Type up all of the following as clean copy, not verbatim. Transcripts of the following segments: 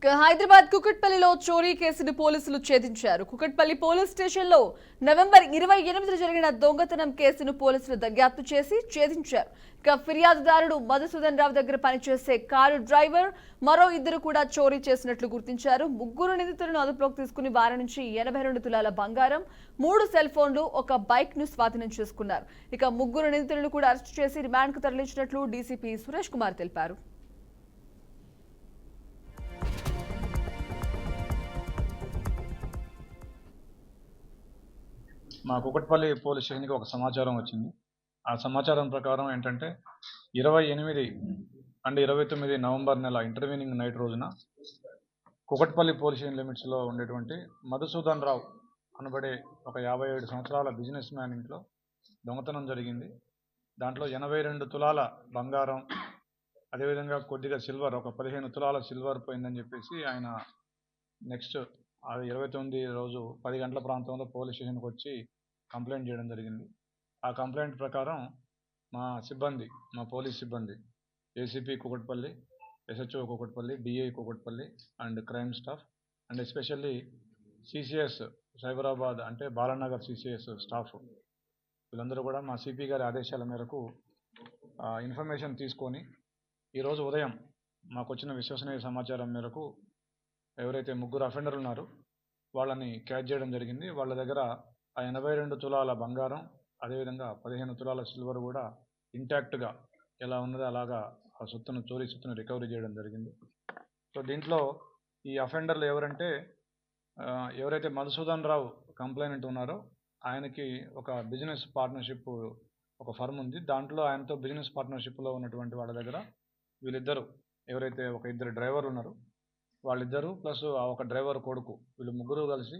హైదరాబాద్ కుకట్పల్లిలో చోరీ కేసును పోలీసులు ఛేదించారు. కుకట్పల్లి పోలీస్ స్టేషన్లో నవంబర్ 28న జరిగిన దొంగతనం కేసును పోలీసులు దర్యాప్తు చేసి ఛేదించారు. ఇక ఫిర్యాదుదారుడు మధుసూదన్ రావు దగ్గర పనిచేసే కారు డ్రైవర్ మరో ఇద్దరు కూడా చోరీ చేసినట్లు గుర్తించారు. ముగ్గురు నిందితులను అదుపులోకి తీసుకుని వారి నుంచి 82 తులాల బంగారం, 3 సెల్ ఫోన్లు, ఒక బైక్ ను స్వాధీనం చేసుకున్నారు. ఇక ముగ్గురు నిందితులను కూడా అరెస్టు చేసి రిమాండ్ కు తరలించినట్లు డీసీపీ సురేష్ కుమార్ తెలిపారు. మా కుకట్పల్లి పోలీస్ స్టేషన్కి ఒక సమాచారం వచ్చింది. ఆ సమాచారం ప్రకారం ఏంటంటే 28 అండ్ 29 నవంబర్ నెల ఇంటర్వ్యూనింగ్ నైట్ రోజున కుకట్పల్లి పోలీస్ స్టేషన్ లిమిట్స్లో ఉండేటువంటి మధుసూదన్ రావు అనబడే ఒక 57 సంవత్సరాల బిజినెస్ మ్యాన్ ఇంట్లో దొంగతనం జరిగింది. దాంట్లో 82 తులాల బంగారం, అదేవిధంగా కొద్దిగా సిల్వర్, ఒక 15 తులాల సిల్వర్ పోయిందని చెప్పేసి ఆయన నెక్స్ట్ అది 29 రోజు 10 గంటల ప్రాంతంలో పోలీస్ స్టేషన్కి వచ్చి కంప్లైంట్ చేయడం జరిగింది. ఆ కంప్లైంట్ ప్రకారం మా పోలీస్ సిబ్బంది ACP Kukatpally, SHO Kukatpally, DI Kukatpally and crime staff and especially CCS Cyberabad అంటే బాలానగర్ సిసిఎస్ స్టాఫ్ వీళ్ళందరూ కూడా మా సిపి గారి ఆదేశాల మేరకు ఇన్ఫర్మేషన్ తీసుకొని ఈరోజు ఉదయం మాకు వచ్చిన విశ్వసనీయ సమాచారం మేరకు ఎవరైతే ముగ్గురు అఫెండర్లు ఉన్నారో వాళ్ళని క్యాచ్ చేయడం జరిగింది. వాళ్ళ దగ్గర ఆ 82 తులాల బంగారం, అదేవిధంగా 15 తులాల సిల్వర్ కూడా ఇంటాక్ట్గా ఎలా ఉన్నదో అలాగా ఆ చోరీ సొత్తును రికవరీ చేయడం జరిగింది. సో దీంట్లో ఈ అఫెండర్లు ఎవరంటే ఎవరైతే మధుసూదన్ రావు కంప్లైనెంట్ ఉన్నారో ఆయనకి ఒక బిజినెస్ పార్ట్నర్షిప్ ఒక ఫర్మ్ ఉంది. దాంట్లో ఆయనతో బిజినెస్ పార్ట్నర్షిప్లో ఉన్నటువంటి వాళ్ళ దగ్గర వీళ్ళిద్దరు ఎవరైతే ఒక ఇద్దరు డ్రైవర్లు ఉన్నారో వాళ్ళిద్దరూ ప్లస్ ఆ ఒక డ్రైవర్ కొడుకు వీళ్ళు ముగ్గురు కలిసి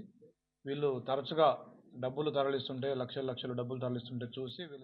వీళ్ళు తరచుగా డబ్బులు తరలిస్తుంటే లక్షలు డబ్బులు తరలిస్తుంటే చూసి వీళ్ళ